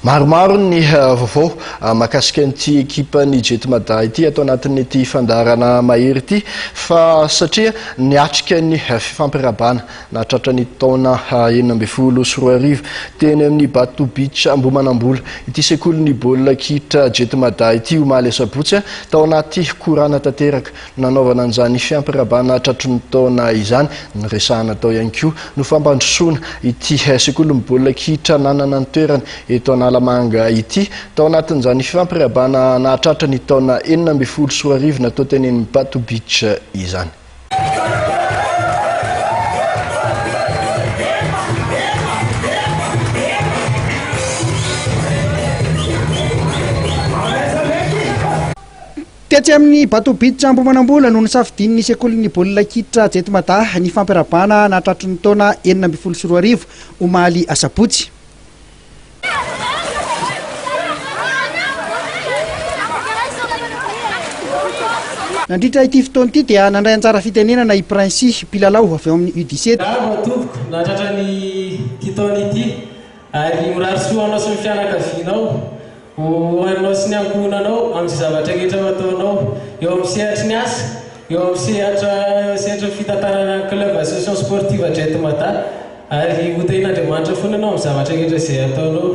Maromaro ny vaovao mahakasika an'ity ekipa ny Jetmada ity atao anatin'ity fandarana mahery ity fa satria niatrika ny fifampiarabana na tratran'ny taona 2024 teny amin'ny Bato Beach Ambohimanambola ity sekolin'ny baolina kitra Jetmada ity omaly sabotsy tao anaty korana tanteraka nanaovana an'izany fiampiarabana tratran'ny taona izany niresahana tao ihany koa no fampandrosoana ity sekolin'ny baolina kitra nanana ny toerana eto Lamanga ity tao anatin'izany fifampirabana nahatratra ny taona 2024 natao teny amin'ny Bato Beach izany. Tetsy amin'ny Bato Beach Ambohimanambola no nisafidian'ny sekolin'ny baolina kitra Jetmada ny fampirabana nahatratra ny taona 2024 omaly asabotsy. Nandritra ity fotoana ity dia nandray anjara fitenenana i Prince Pilalao avy eo amin'ny U17. Matoboko nahatratra ny taona ity ary mirary soa anao sy ny fianakavianao hoanao sy ny ankohonanao amin'ny zavatra rehetra nataonao eo amin'ny sehatra ny asa eo amin'ny sehatra fitantanana club association sportive Jetmada ary hotehin'Andriamanitra foana anao amin'ny zavatra rehetra izay ataonao.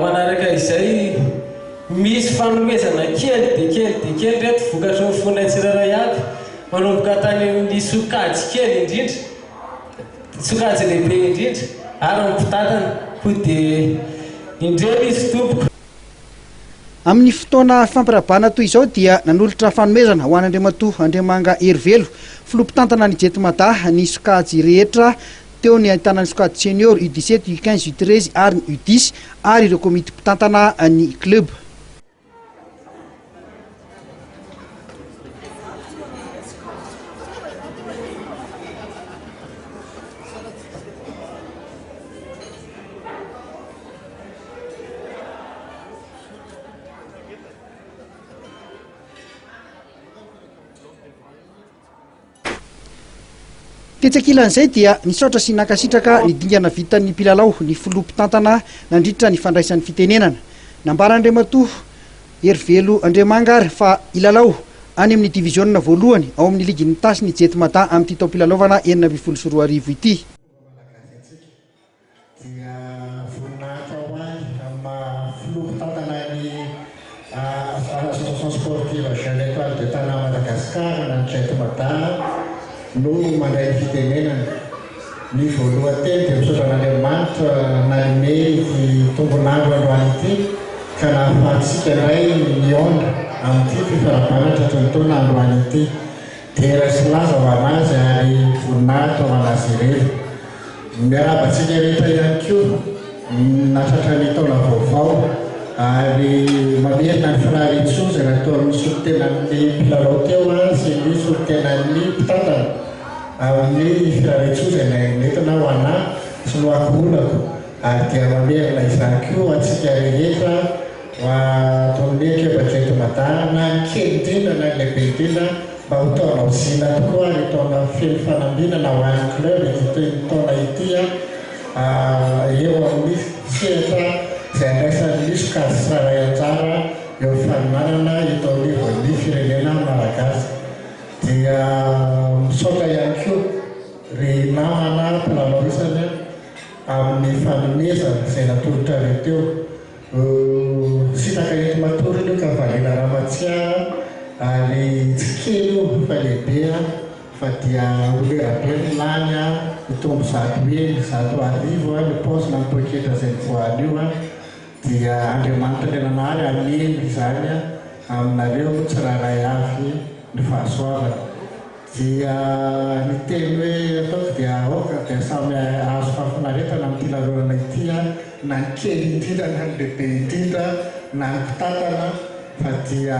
Manaraka izay misy fanomezana kely reto vokatra ny fonay tsirairay avy manomboka tany amin'ny sokajy kely indrindra sokajy lehibe indrindra ary ny mpitatana ho dia indreo izy tompoko. Amin'ny fotoana fifampirabana toy izao dia nanolotra fanomezana ho an'Andriamatoa Andriamanga Herivelo filompitantana ny Jetmada ny sokajy rehetra teo ny ahitana ny sokajy senior U17, U15, U13 ary ny U10 ary ireo komity mpitantana ny club. Tetsakilan'izay dia nisaotra sy nakasitraka ny dingana vitan'ny Pilalao ny filompitantana nandritra ny fandraisan'ny fitenenana. Nambaran'Andriamatoa Herivelo Andriamanga fa ilalao any amin'ny diviziona voalohany ao amin'ny ligin'ny tasy ny Jetmada amin'ity tao pilalaovana 2024 ity. No mandray fitenenana ny voalohanteny dia misaotran'Andriamanitra nanome tombonandro androany ity ka nahafahantsika indray niondra amin'ity fifarabana tratran'ny taona androany ity dia raha sy laza ho anazy ary voninahitra ho anazy ireo. Miarabantsika rehetra ihany koa nahatratran'ny taona vaovao ary mamerina ny firaharaitsoza raha toa amin'ny solotenan'ny Pilalao teo sy ny solotenan'ny mpitantana amin'ny firaharaitsoza nentina ho anahy sy no akoholako ary dia mamerina izany koa atsika rehetra ataon'ny ekipa Jetmada na kely indrindra na lehibe indrindra mba ho taonao zina tokoa ary taona feno fanambinana ho an'ny club ity taona ity eo amin'ny sehatra izay andraisan'ny sokajy tsara anjara eo faninanana itaony voan'ny firenena malagasy. Dia misaotra ihany koa ry namana Pilalao isany amin'ny fanomezana izay natolotra reteo sitaka ety matory io ka valina Ramatsiara ary tsy kely io fa lehibe fa dia olerabe ny lany mitombo 100,000 ny paosina ny poketra izay voany io dia Andriamanitra ny nanary aminy izany aminareo tsirairay avy ny fahasoavana. Dia ny teny hoe ataoko dia aoka dia samy azo fahafinaretana amin'ny pilalonana ity na ny kely indrindra na ny lehibe indrindra na ny mpitantana fa dia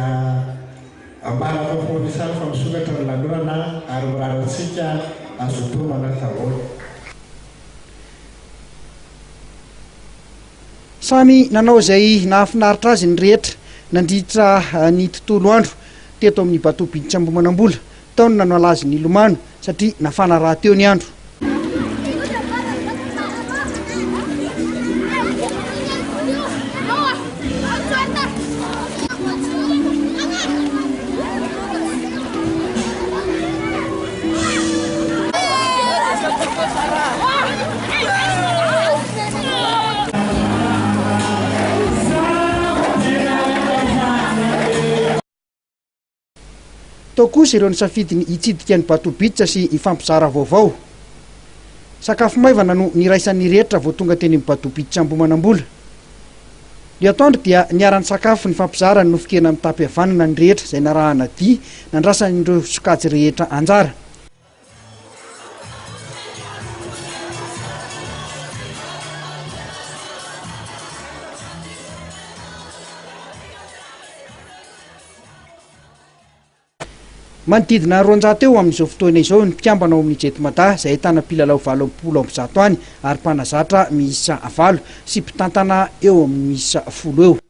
ambaraka foana isany fa misokatra ny lanonana ary miraro antsika azotomana daholo. Samy nanao izay nahafinaritra azy ny rehetra nandritra ny tontolo andro teto amin'ny Bato Beach Ambohimanambola taona nanao alazy ny Lomano satria nafana raha teo ny andro. tao kosa ireo nisafidiny hitsidika ny Batobitsa sy hifampizara vaovao. Sakafo maivana no niraisan'ny rehetra vao tonga teny amin'ny Batobitsa Ambohimanambola. Ny atoandro dia niarany sakafo ny fampizara ny nofokena amin'ny tapy havanana ny rehetra izay narahana dia nandrasan'ireo sokajy rehetra anjara. Manodidina 200 eo amin'izao fotoana izao ny mpiambana ao amin'ny Jetmada izay ahitana mpilalao 20 any ary mpanazatra miisa 9 sy mpitantana eo amin'ny miisa 10 eo.